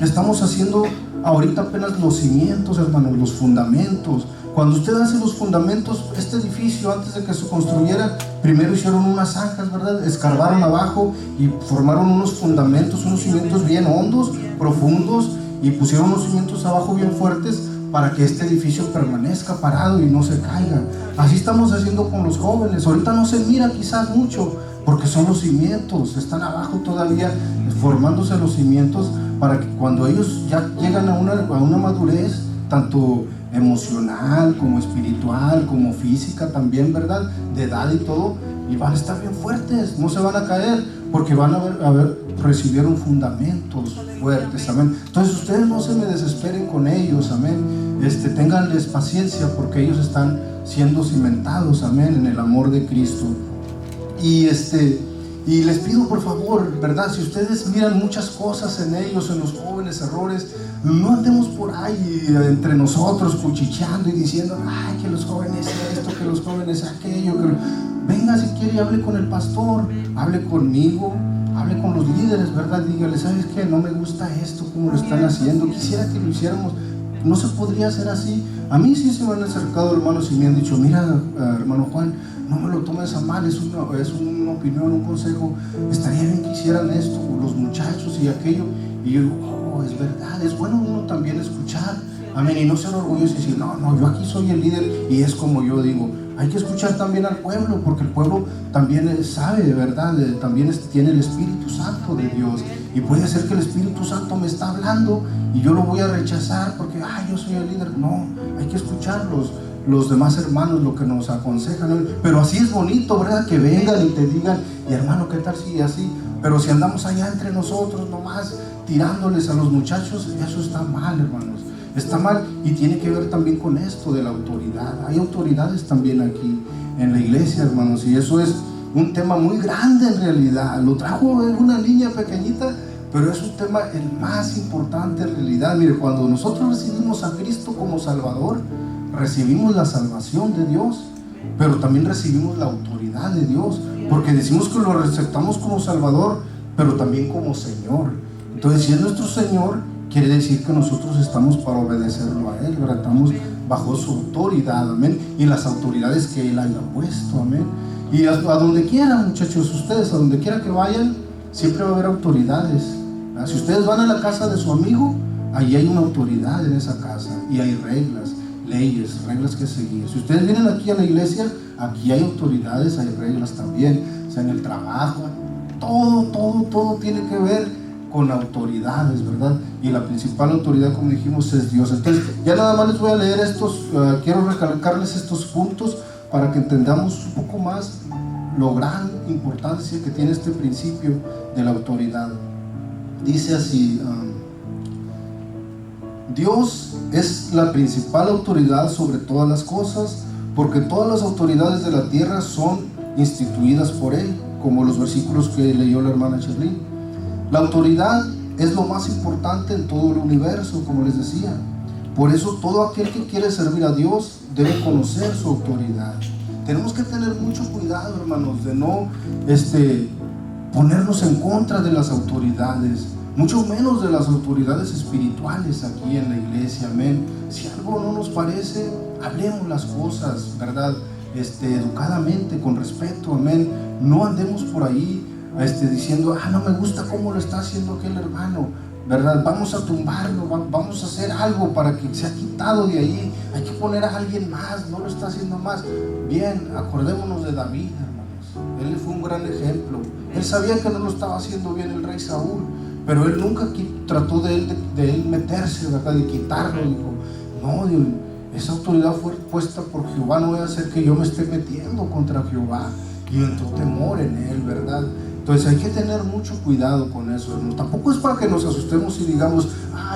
Estamos haciendo ahorita apenas los cimientos, hermanos, los fundamentos. Cuando usted hace los fundamentos, este edificio antes de que se construyera, primero hicieron unas zanjas, ¿verdad? Escarbaron abajo y formaron unos fundamentos, unos cimientos bien hondos, profundos, y pusieron unos cimientos abajo bien fuertes para que este edificio permanezca parado y no se caiga. Así estamos haciendo con los jóvenes. Ahorita no se mira quizás mucho porque son los cimientos, están abajo todavía formándose los cimientos, para que cuando ellos ya llegan a una madurez, tanto emocional como espiritual como física también, ¿verdad? De edad y todo, y van a estar bien fuertes, no se van a caer porque van recibieron fundamentos fuertes, amén. Entonces ustedes no se me desesperen con ellos, amén. Ténganles paciencia porque ellos están siendo cimentados, amén, en el amor de Cristo. Y les pido por favor, ¿verdad? Si ustedes miran muchas cosas en ellos, en los jóvenes, errores, no andemos por ahí entre nosotros cuchicheando y diciendo, ay, que los jóvenes esto, que los jóvenes aquello. Venga si quiere y hable con el pastor, hable conmigo, hable con los líderes, ¿verdad? Dígale, ¿sabes qué? No me gusta esto, cómo lo están haciendo, quisiera que lo hiciéramos. No se podría hacer así. A mí sí se me han acercado hermanos y me han dicho, mira, hermano Juan, no me lo tomes a mal, es una opinión, un consejo, estaría bien que hicieran esto los muchachos y aquello. Y yo digo, oh, es verdad, es bueno uno también escuchar, amén, y no ser orgulloso y decir, no, yo aquí soy el líder y es como yo digo. Hay que escuchar también al pueblo, porque el pueblo también sabe, de verdad, también tiene el Espíritu Santo de Dios, y puede ser que el Espíritu Santo me está hablando y yo lo voy a rechazar porque yo soy el líder. No, hay que escuchar los demás hermanos lo que nos aconsejan, pero así es bonito, ¿verdad? Que vengan y te digan, y hermano, ¿qué tal si así? Pero si andamos allá entre nosotros nomás tirándoles a los muchachos, eso está mal, hermanos. Está mal, y tiene que ver también con esto de la autoridad. Hay autoridades también aquí en la iglesia, hermanos, y eso es un tema muy grande en realidad. Lo trajo una niña pequeñita, pero es un tema el más importante en realidad. Mire, cuando nosotros recibimos a Cristo como Salvador, recibimos la salvación de Dios, pero también recibimos la autoridad de Dios, porque decimos que lo aceptamos como Salvador, pero también como Señor. Entonces, si es nuestro Señor, quiere decir que nosotros estamos para obedecerlo a Él, ¿verdad? Estamos bajo su autoridad, amén, y las autoridades que Él haya puesto, amén. Y a donde quiera, muchachos, ustedes, a donde quiera que vayan, siempre va a haber autoridades, ¿verdad? Si ustedes van a la casa de su amigo, ahí hay una autoridad en esa casa, y hay reglas, leyes, reglas que seguir. Si ustedes vienen aquí a la iglesia, aquí hay autoridades, hay reglas también, o sea, en el trabajo, todo tiene que ver con autoridades, ¿verdad? Y la principal autoridad, como dijimos, es Dios. Entonces, ya nada más les voy a leer quiero recalcarles estos puntos para que entendamos un poco más lo gran importancia que tiene este principio de la autoridad. Dice así, Dios es la principal autoridad sobre todas las cosas, porque todas las autoridades de la tierra son instituidas por Él, como los versículos que leyó la hermana Shirley. La autoridad es lo más importante en todo el universo, como les decía. Por eso todo aquel que quiere servir a Dios debe conocer su autoridad. Tenemos que tener mucho cuidado, hermanos, de no ponernos en contra de las autoridades, mucho menos de las autoridades espirituales aquí en la iglesia, amén. Si algo no nos parece, hablemos las cosas, ¿verdad? Educadamente, con respeto, amén. No andemos por ahí diciendo, no me gusta cómo lo está haciendo aquel hermano, ¿verdad? Vamos a tumbarlo, vamos a hacer algo para que sea quitado de ahí, hay que poner a alguien más, no lo está haciendo más. Bien, acordémonos de David, hermanos. Él fue un gran ejemplo. Él sabía que no lo estaba haciendo bien el rey Saúl, pero él nunca trató de él meterse, ¿verdad? De quitarlo. Dijo, no, Dios, esa autoridad fue puesta por Jehová, no voy a hacer que yo me esté metiendo contra Jehová. Y entró temor en él, ¿verdad? Entonces hay que tener mucho cuidado con eso, ¿no? Tampoco es para que nos asustemos y digamos,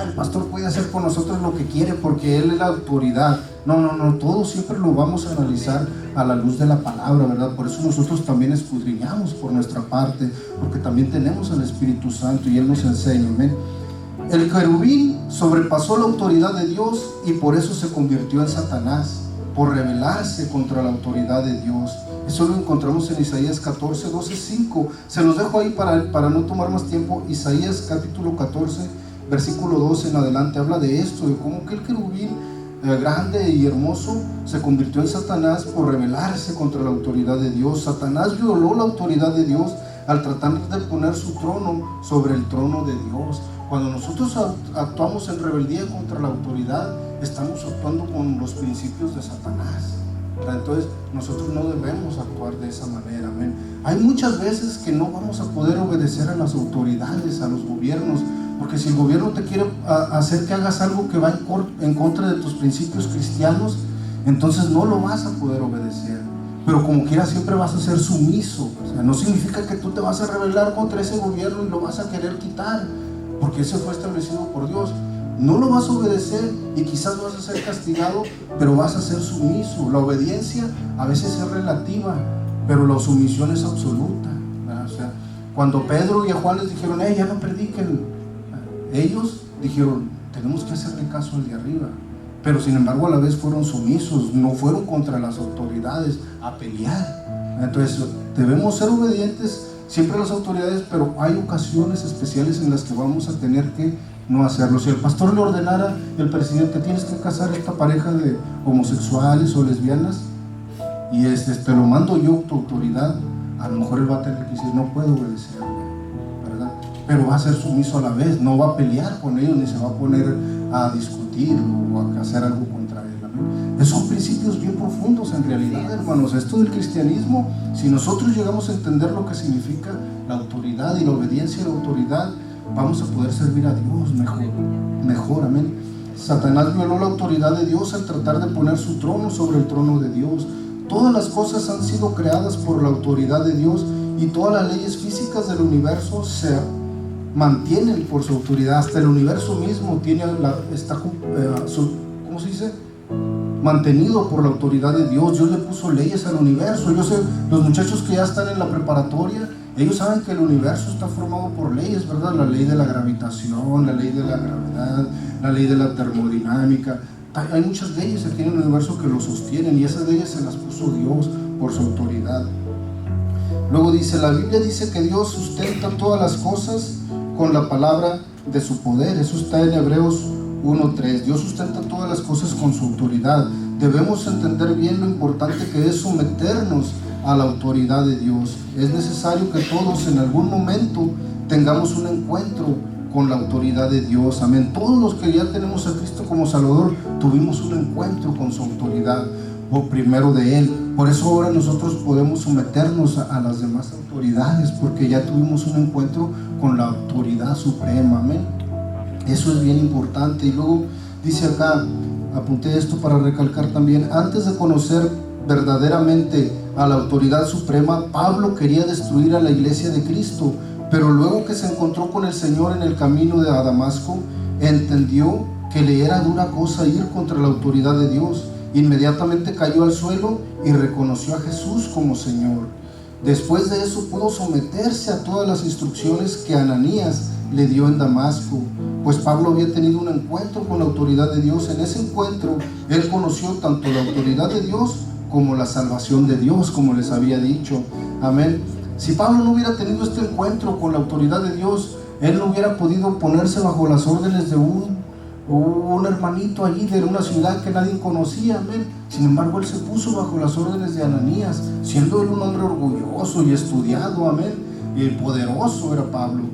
el pastor puede hacer con nosotros lo que quiere porque él es la autoridad. No, todo siempre lo vamos a analizar a la luz de la palabra, ¿verdad? Por eso nosotros también escudriñamos por nuestra parte, porque también tenemos al Espíritu Santo y Él nos enseña, ¿amén? El querubín sobrepasó la autoridad de Dios y por eso se convirtió en Satanás, por rebelarse contra la autoridad de Dios. Eso lo encontramos en Isaías 14, 12, 5. Se los dejo ahí para no tomar más tiempo. Isaías capítulo 14 versículo 12 en adelante habla de esto, de cómo que el querubín grande y hermoso se convirtió en Satanás por rebelarse contra la autoridad de Dios. Satanás violó la autoridad de Dios al tratar de poner su trono sobre el trono de Dios. Cuando nosotros actuamos en rebeldía contra la autoridad, estamos actuando con los principios de Satanás. Entonces nosotros no debemos actuar de esa manera. Amén. Hay muchas veces que no vamos a poder obedecer a las autoridades, a los gobiernos, porque si el gobierno te quiere hacer que hagas algo que va en contra de tus principios cristianos, entonces no lo vas a poder obedecer. Pero como quiera siempre vas a ser sumiso. O sea, no significa que tú te vas a rebelar contra ese gobierno y lo vas a querer quitar, porque ese fue establecido por Dios. No lo vas a obedecer y quizás vas a ser castigado, pero vas a ser sumiso. La obediencia a veces es relativa, pero la sumisión es absoluta, ¿verdad? O sea, cuando Pedro y a Juan les dijeron, ya no prediquen, ellos dijeron, tenemos que hacerle caso al de arriba. Pero sin embargo a la vez fueron sumisos, no fueron contra las autoridades a pelear. Entonces debemos ser obedientes siempre a las autoridades, pero hay ocasiones especiales en las que vamos a tener que no hacerlo. Si el pastor le ordenara, el presidente, tienes que casar a esta pareja de homosexuales o lesbianas, y te lo mando yo, tu autoridad, a lo mejor él va a tener que decir, no puedo obedecerle, ¿verdad? Pero va a ser sumiso a la vez, no va a pelear con ellos, ni se va a poner a discutir o a hacer algo contra él. ¿Amén? Son principios bien profundos en realidad, hermanos. Esto del cristianismo, si nosotros llegamos a entender lo que significa la autoridad y la obediencia a la autoridad, vamos a poder servir a Dios mejor, amén. Satanás violó la autoridad de Dios al tratar de poner su trono sobre el trono de Dios. Todas las cosas han sido creadas por la autoridad de Dios y todas las leyes físicas del universo se mantienen por su autoridad. Hasta el universo mismo está ¿cómo se dice? Mantenido por la autoridad de Dios. Dios le puso leyes al universo. Yo sé, los muchachos que ya están en la preparatoria, ellos saben que el universo está formado por leyes, ¿verdad? La ley de la gravitación, la ley de la gravedad, la ley de la termodinámica. Hay muchas leyes aquí en el universo que lo sostienen, y esas leyes se las puso Dios por su autoridad. Luego dice, la Biblia dice que Dios sustenta todas las cosas con la palabra de su poder. Eso está en Hebreos 1:3. Dios sustenta todas las cosas con su autoridad. Debemos entender bien lo importante que es someternos a la autoridad de Dios. Es necesario que todos en algún momento tengamos un encuentro con la autoridad de Dios. Amén. Todos los que ya tenemos a Cristo como Salvador tuvimos un encuentro con su autoridad, o primero de Él. Por eso ahora nosotros podemos someternos a las demás autoridades, porque ya tuvimos un encuentro con la autoridad suprema. Amén. Eso es bien importante. Y luego dice acá, apunté esto para recalcar también, antes de conocer verdaderamente a la autoridad suprema, Pablo quería destruir a la iglesia de Cristo, pero luego que se encontró con el Señor en el camino de Damasco, entendió que le era dura cosa ir contra la autoridad de Dios. Inmediatamente cayó al suelo y reconoció a Jesús como Señor. Después de eso pudo someterse a todas las instrucciones que Ananías le dio en Damasco, pues Pablo había tenido un encuentro con la autoridad de Dios. En ese encuentro él conoció tanto la autoridad de Dios como la salvación de Dios, como les había dicho. Amén. Si Pablo no hubiera tenido este encuentro con la autoridad de Dios, él no hubiera podido ponerse bajo las órdenes de un hermanito allí de una ciudad que nadie conocía. Amén. Sin embargo, él se puso bajo las órdenes de Ananías, siendo él un hombre orgulloso y estudiado. Amén. Y poderoso era Pablo,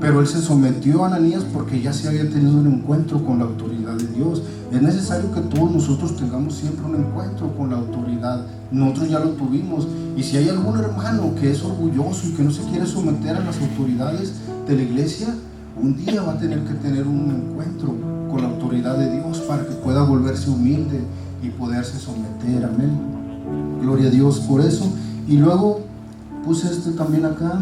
pero él se sometió a Ananías porque ya se había tenido un encuentro con la autoridad de Dios. Es necesario que todos nosotros tengamos siempre un encuentro con la autoridad. Nosotros ya lo tuvimos, y si hay algún hermano que es orgulloso y que no se quiere someter a las autoridades de la iglesia, un día va a tener que tener un encuentro con la autoridad de Dios para que pueda volverse humilde y poderse someter. Amén. Gloria a Dios por eso. Y luego puse también acá.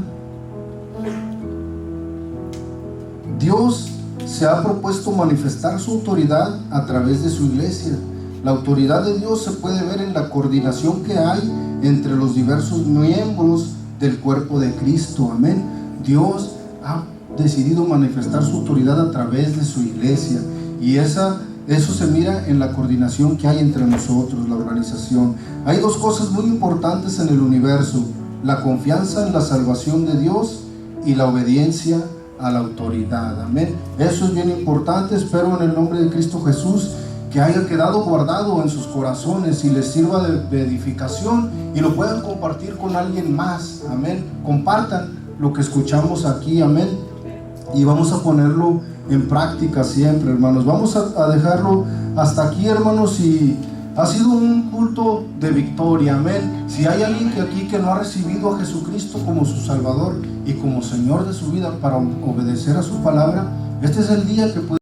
Dios se ha propuesto manifestar su autoridad a través de su iglesia. La autoridad de Dios se puede ver en la coordinación que hay entre los diversos miembros del cuerpo de Cristo. Amén. Dios ha decidido manifestar su autoridad a través de su iglesia, y eso se mira en la coordinación que hay entre nosotros, la organización. Hay dos cosas muy importantes en el universo: la confianza en la salvación de Dios y la obediencia a la autoridad. Amén. Eso es bien importante. Espero en el nombre de Cristo Jesús que haya quedado guardado en sus corazones y les sirva de edificación y lo puedan compartir con alguien más. Amén. Compartan lo que escuchamos aquí. Amén. Y vamos a ponerlo en práctica siempre, hermanos. Vamos a dejarlo hasta aquí, hermanos, y ha sido un culto de victoria. Amén. Si hay alguien aquí que no ha recibido a Jesucristo como su Salvador y como Señor de su vida para obedecer a su palabra, este es el día que puede